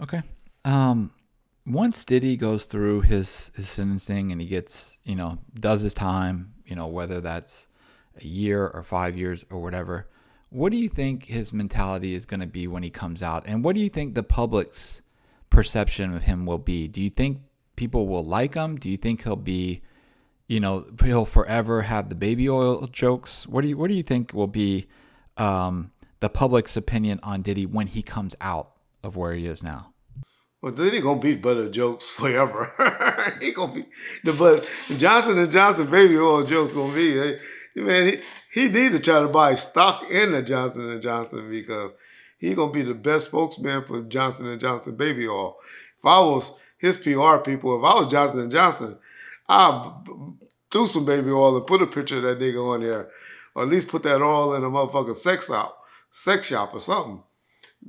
Okay. Um, Once Diddy goes through his sentencing and he gets, does his time, whether that's a year or 5 years or whatever, what do you think his mentality is going to be when he comes out? And what do you think the public's perception of him will be? Do you think people will like him? Do you think he'll be, he'll forever have the baby oil jokes? What do you think will be the public's opinion on Diddy when he comes out of where he is now? Well, then he gonna be butter jokes forever. He gonna be the but Johnson and Johnson baby oil jokes gonna be. Man, he need to try to buy stock in the Johnson and Johnson because he gonna be the best spokesman for Johnson and Johnson baby oil. If I was his PR people, if I was Johnson and Johnson, I'd do some baby oil and put a picture of that nigga on there, or at least put that oil in a motherfucking sex shop or something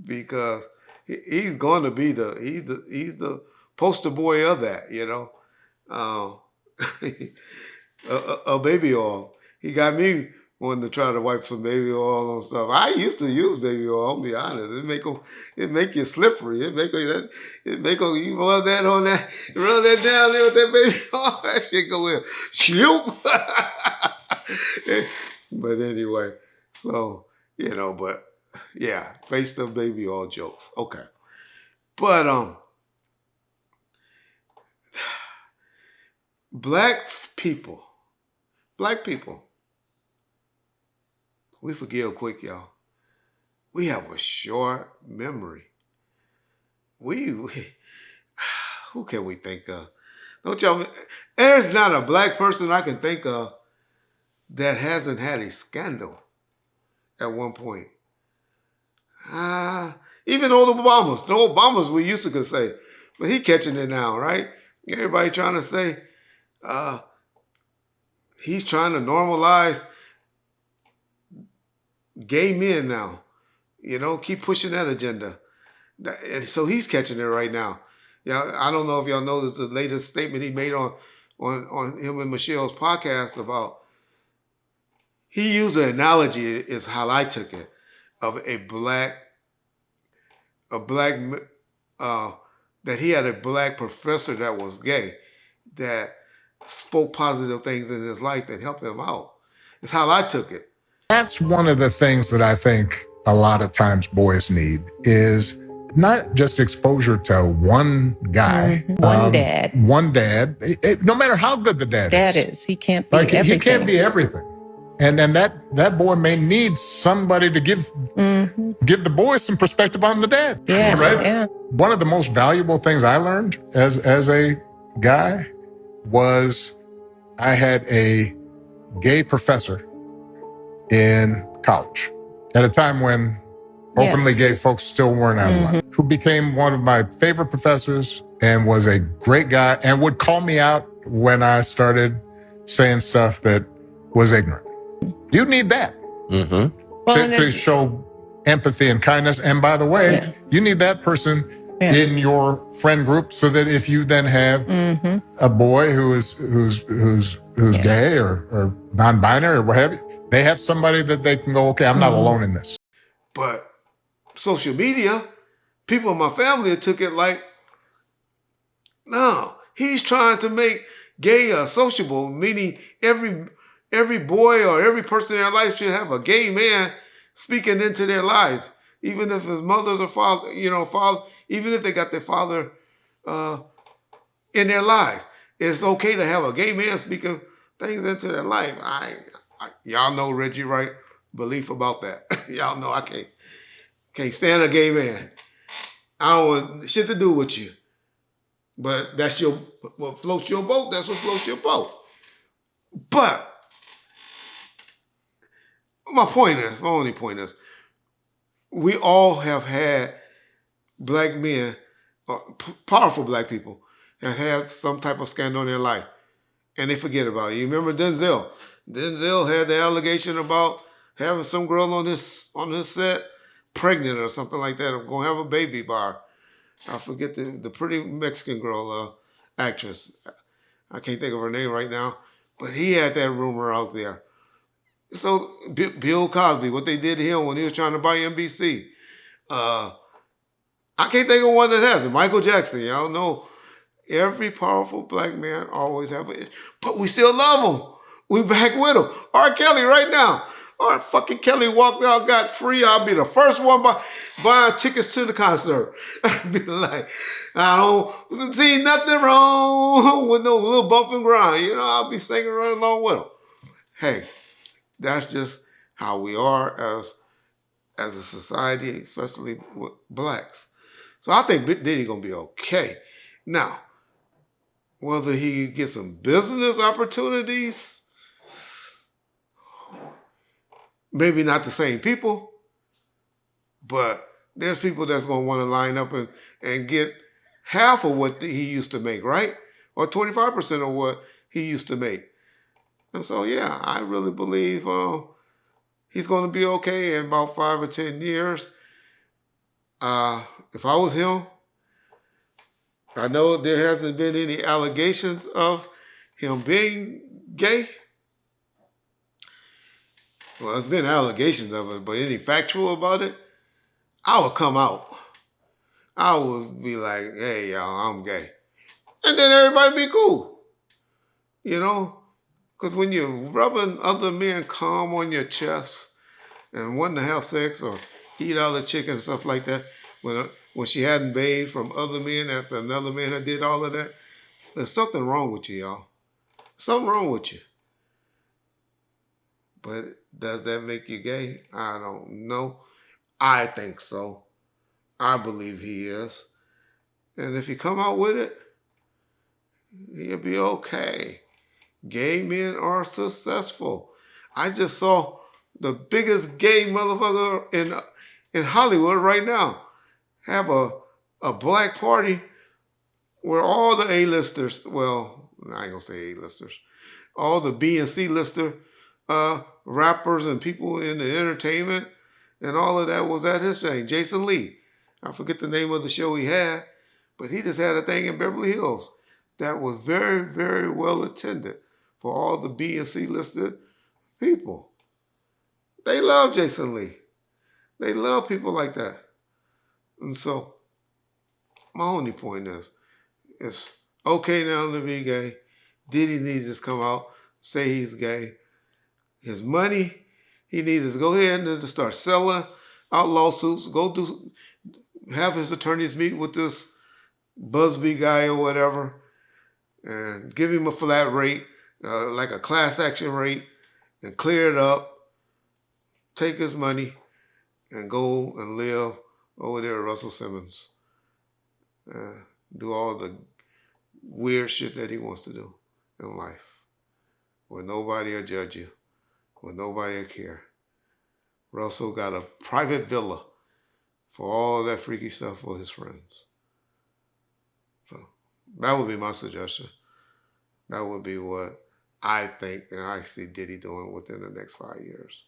because he's going to be the poster boy of that, uh, a baby oil. He got me wanting to try to wipe some baby oil on stuff. I used to use baby oil. I'll be honest. It make you slippery. You rub rub that down there with that baby oil. That shit go in, shoop. But anyway, so but yeah, face the baby oil jokes. Okay. But black people, black people, we forgive quick, y'all. We have a short memory. We who can we think of? Don't y'all? There's not a black person I can think of that hasn't had a scandal at one point. Even old Obamas. The Obamas we used to could say, but he catching it now, right? Everybody trying to say uh, he's trying to normalize gay men now. Keep pushing that agenda. And so he's catching it right now. Yeah, I don't know if y'all noticed the latest statement he made on him and Michelle's podcast about he used an analogy is how I took it of a black uh, that he had a black professor that was gay that spoke positive things in his life that helped him out. It's how I took it. That's one of the things that I think a lot of times boys need is not just exposure to one guy, One dad. one dad. No matter how good the dad is, he can't be like everything. he can't be everything, and that boy may need somebody to give the boy some perspective on the dad. Yeah, right. yeah. One of the most valuable things I learned as a guy was I had a gay professor in college at a time when openly gay folks still weren't out of line, who became one of my favorite professors and was a great guy and would call me out when I started saying stuff that was ignorant. You need that to show empathy and kindness. And by the way, you need that person in your friend group so that if you then have a boy who's gay or non-binary or what have you, they have somebody that they can go, okay, I'm not alone in this. But social media, people in my family took it like, no, he's trying to make gay sociable, meaning every boy or every person in their life should have a gay man speaking into their lives, even if his mother or father, even if they got their father in their lives. It's okay to have a gay man speaking things into their life. Y'all know Reggie Wright belief about that. Y'all know I can't stand a gay man. I don't want shit to do with you. But that's what floats your boat. That's what floats your boat. But my only point is, we all have had black men, powerful black people, have had some type of scandal in their life, and they forget about it. You remember Denzel? Denzel had the allegation about having some girl on his set pregnant or something like that, or going to have a baby by her. I forget the pretty Mexican girl, actress. I can't think of her name right now, but he had that rumor out there. So Bill Cosby, what they did to him when he was trying to buy NBC, I can't think of one that has it. Michael Jackson, y'all know every powerful black man always have it, but we still love him. We back with him. R. Kelly right now. R. fucking Kelly walked out, got free. I'll be the first one buying tickets to the concert. I'd be like, I don't see nothing wrong with no little bump and grind. You know, I'll be singing right along with him. Hey, that's just how we are as a society, especially with blacks. So I think Big Diddy gonna be okay. Now, whether he gets some business opportunities, maybe not the same people, but there's people that's gonna want to line up and get half of what he used to make, right? Or 25% of what he used to make. And so, yeah, I really believe he's going to be okay in about 5 or 10 years. If I was him, I know there hasn't been any allegations of him being gay. Well, there's been allegations of it, but any factual about it, I would come out. I would be like, hey, y'all, I'm gay. And then everybody be cool. You know? Because when you're rubbing other men calm on your chest and wanting to have sex or eat all the chicken and stuff like that, when she hadn't bathed from other men after another man had did all of that, there's something wrong with you, y'all. Something wrong with you. But does that make you gay? I don't know. I think so. I believe he is. And if he come out with it, he'll be okay. Gay men are successful. I just saw the biggest gay motherfucker in Hollywood right now have a black party where all the A-listers, well, I ain't gonna say A-listers, all the B and C lister rappers and people in the entertainment and all of that was at his thing. Jason Lee. I forget the name of the show he had, but he just had a thing in Beverly Hills that was very, very well attended for all the B and C listed people. They love Jason Lee. They love people like that. And so, my only point is, it's okay now to be gay. Diddy needs to come out, say he's gay. His money, he needs to go ahead and just start selling out lawsuits, have his attorneys meet with this Busby guy or whatever, and give him a flat rate, like a class action rate, and clear it up, take his money, and go and live over there at Russell Simmons. Do all the weird shit that he wants to do in life, where nobody will judge you, where nobody will care. Russell got a private villa for all that freaky stuff for his friends. So that would be my suggestion. That would be what I think and I see Diddy doing within the next 5 years.